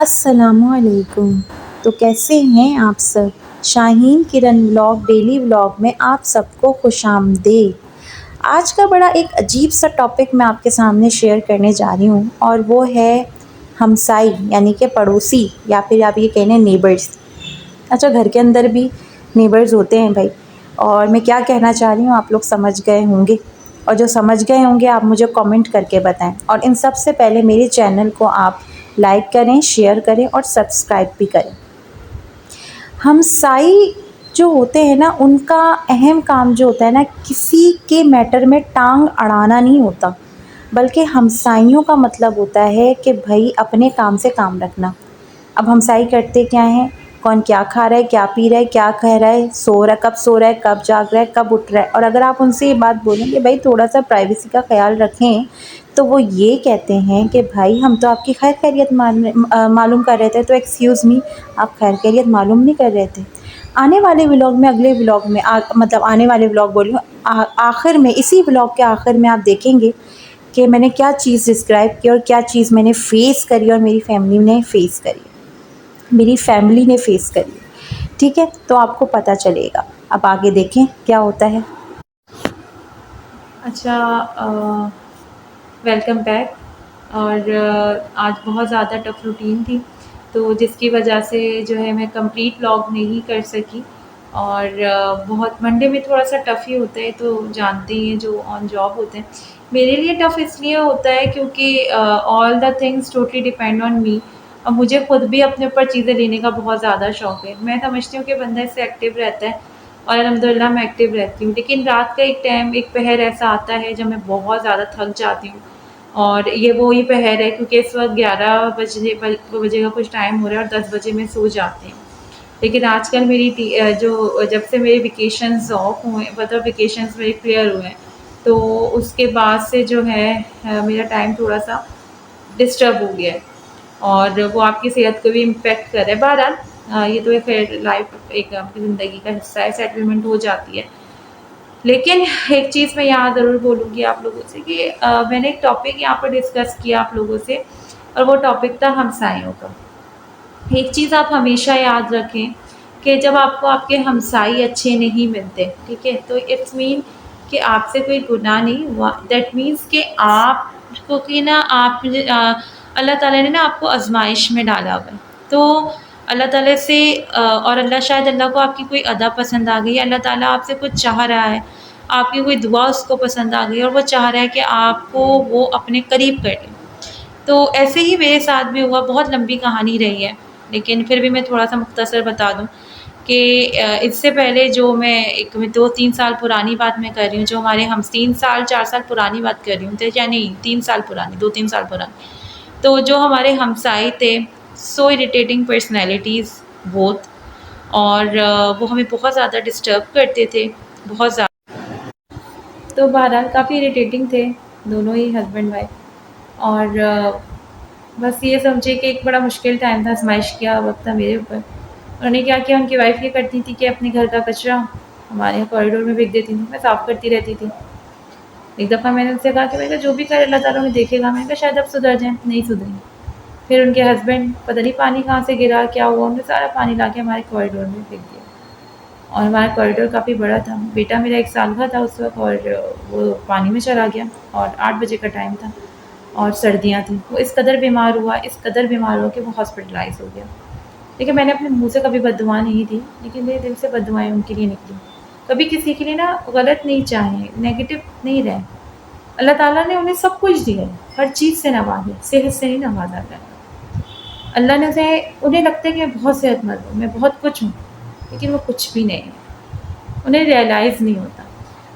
السلام علیکم۔ تو کیسے ہیں آپ سب؟ شاہین کرن ولاگ ڈیلی ولاگ میں آپ سب کو خوش آمدید۔ آج کا بڑا ایک عجیب سا ٹاپک میں آپ کے سامنے شیئر کرنے جا رہی ہوں، اور وہ ہے ہمسائی، یعنی کہ پڑوسی، یا پھر آپ یہ کہنے نیبرز۔ اچھا، گھر کے اندر بھی نیبرز ہوتے ہیں بھائی، اور میں کیا کہنا چاہ رہی ہوں آپ لوگ سمجھ گئے ہوں گے، اور جو سمجھ گئے ہوں گے آپ مجھے کامنٹ کر کے بتائیں، اور ان سب سے پہلے میرے چینل کو آپ لائک کریں، شیئر کریں اور سبسکرائب بھی کریں۔ ہمسائی جو ہوتے ہیں نا، ان کا اہم کام جو ہوتا ہے نا، کسی کے میٹر میں ٹانگ اڑانا نہیں ہوتا، بلکہ ہمسائیوں کا مطلب ہوتا ہے کہ بھائی اپنے کام سے کام رکھنا۔ اب ہمسائی کرتے کیا ہیں؟ کون کیا کھا رہا ہے، کیا پی رہا ہے، کیا کہہ رہا ہے، کب سو رہا ہے، کب جاگ رہا ہے، کب اٹھ رہا ہے، اور اگر آپ ان سے یہ بات بولیں کہ بھائی تھوڑا سا پرائیویسی کا خیال رکھیں، تو وہ یہ کہتے ہیں کہ بھائی ہم تو آپ کی خیر خیریت معلوم کر رہے تھے، تو ایکسکیوز می، آپ خیر خیریت معلوم نہیں کر رہے تھے؟ آنے والے ولاگ میں، اگلے ولاگ میں، مطلب آنے والے ولاگ بولی ہوں، آخر میں، اسی ولاگ کے آخر میں آپ دیکھیں گے کہ میں نے کیا چیز ڈسکرائب کی اور کیا چیز میں نے فیس کری اور میری فیملی نے فیس کری، ٹھیک ہے؟ تو آپ کو پتہ چلے گا۔ اب آگے دیکھیں کیا ہوتا ہے۔ اچھا، ویلکم بیک۔ اور آج بہت زیادہ ٹف روٹین تھی، تو جس کی وجہ سے جو ہے میں کمپلیٹ ولاگ نہیں کر سکی، اور بہت منڈے میں تھوڑا سا ٹف ہی ہوتا ہے، تو جانتے ہیں جو آن جاب ہوتے ہیں۔ میرے لیے ٹف اس لیے ہوتا ہے کیونکہ all the things totally depend on me, اور مجھے خود بھی اپنے اوپر چیزیں لینے کا بہت زیادہ شوق ہے۔ میں سمجھتی ہوں کہ بندہ اس سے ایکٹیو رہتا ہے، اور الحمدللہ میں ایکٹیو رہتی ہوں، لیکن رات کا ایک پہر ایسا آتا ہے جب میں بہت زیادہ تھک جاتی ہوں، اور یہ وہی پہر ہے کیونکہ اس وقت 11 بجے کا کچھ ٹائم ہو رہا ہے اور 10 بجے میں سو جاتے ہیں۔ لیکن آج کل میری جب سے میرے ویکیشنز آف ہوئے، مطلب ویکیشنز میرے کلیئر ہوئے ہیں، تو اس کے بعد سے جو ہے میرا ٹائم تھوڑا سا ڈسٹرب ہو گیا ہے، اور وہ آپ کی صحت کو بھی امپیکٹ کر رہا ہے۔ بہرحال یہ تو خیر لائف ایک آپ کی زندگی کا حصہ ہے، سیٹلمنٹ ہو جاتی ہے۔ لیکن ایک چیز میں یہاں ضرور بولوں گی آپ لوگوں سے کہ میں نے ایک ٹاپک یہاں پر ڈسکس کیا آپ لوگوں سے، اور وہ ٹاپک تھا ہمسایوں کا۔ ایک چیز آپ ہمیشہ یاد رکھیں کہ جب آپ کو آپ کے ہمسائی اچھے نہیں ملتے، ٹھیک ہے، تو اٹس مین کہ آپ سے کوئی گناہ نہیں ہوا، دیٹ مینس کہ آپ کو کہ نا اللہ تعالیٰ نے نا آپ کو آزمائش میں ڈالا ہوا ہے، تو اللہ تعالیٰ سے اور شاید اللہ کو آپ کی کوئی ادا پسند آ گئی، اللہ تعالیٰ آپ سے کچھ چاہ رہا ہے، آپ کی کوئی دعا اس کو پسند آ گئی، اور وہ چاہ رہا ہے کہ آپ کو وہ اپنے قریب کر لے۔ تو ایسے ہی میرے ساتھ بھی ہوا، بہت لمبی کہانی رہی ہے، لیکن پھر بھی میں تھوڑا سا مختصر بتا دوں کہ اس سے پہلے جو میں 2-3 سال پرانی بات میں کر رہی ہوں، جو ہمارے 4 سال پرانی بات کر رہی ہوں، یا نہیں 3 سال پرانی، 2-3 سال پرانی، تو جو ہمارے ہمسائے تھے، سو اریٹیٹنگ پرسنالٹیز بہت، اور وہ ہمیں بہت زیادہ ڈسٹرب کرتے تھے، بہت زیادہ۔ تو بہرحال کافی اریٹیٹنگ تھے دونوں ہی ہسبینڈ وائف، اور بس یہ سمجھے کہ ایک بڑا مشکل ٹائم تھا، آزمائش کیا وقت تھا میرے اوپر۔ انہوں نے کیا کیا، ان کی وائف یہ کرتی تھی کہ اپنے گھر کا کچرا ہمارے کوریڈور میں پھینک دیتی تھی، میں صاف کرتی رہتی تھی۔ ایک دفعہ میں نے ان سے کہا کہ میں جو بھی کرے اللہ تعالیٰ میں دیکھے گا، میں نے کہا شاید اب سدھر جائیں، نہیں سدھری۔ پھر ان کے ہسبینڈ پتہ نہیں پانی کہاں سے گرا، کیا ہوا، انہوں نے سارا پانی لا کے ہمارے کوریڈور میں پھینک دیا، اور ہمارا کوریڈور کافی بڑا تھا، بیٹا میرا 1 سال کا تھا اس وقت، اور وہ پانی میں چلا گیا، اور 8 بجے کا ٹائم تھا، اور سردیاں تھیں، وہ اس قدر بیمار ہوا کہ وہ ہاسپٹلائز ہو گیا۔ لیکن میں نے اپنے منہ سے کبھی بد دعا نہیں دی، لیکن میرے دل سے بد دعائیں ان کے لیے نکلی۔ کبھی کسی کے لیے نا غلط نہیں چاہیں، نیگیٹو نہیں رہیں۔ اللہ تعالیٰ نے انہیں سب کچھ دیا ہے، ہر چیز سے نوازا، صحت سے نہیں نوازا اللہ نے انہیں لگتا ہے کہ میں بہت صحت مند ہوں، میں بہت کچھ ہوں، لیکن وہ کچھ بھی نہیں ہے، انہیں ریئلائز نہیں ہوتا۔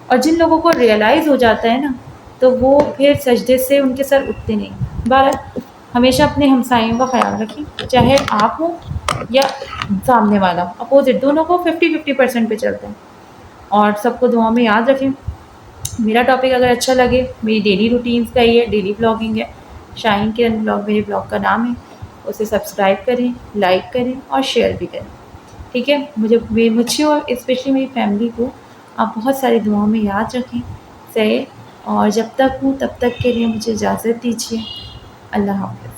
اور جن لوگوں کو ریئلائز ہو جاتا ہے نا، تو وہ پھر سجدے سے ان کے سر اٹھتے نہیں۔ بہرحال ہمیشہ اپنے ہمسایوں کا خیال رکھیں، چاہے آپ ہوں یا سامنے والا، اپوزٹ، دونوں کو 50-50% پہ چلتے ہیں، اور سب کو دعاؤں میں یاد رکھیں۔ میرا ٹاپک اگر اچھا لگے، میری ڈیلی روٹینز کا ہی ہے، ڈیلی بلاگنگ ہے، شاہین کرن بلاگ میرے بلاگ کا نام ہے، اسے سبسکرائب کریں، لائک کریں اور شیئر بھی کریں، ٹھیک ہے؟ مجھے اور اسپیشلی میری فیملی کو آپ بہت ساری دعاؤں میں یاد رکھیں، اور جب تک ہوں تب تک کے لیے مجھے اجازت دیجیے۔ اللہ حافظ۔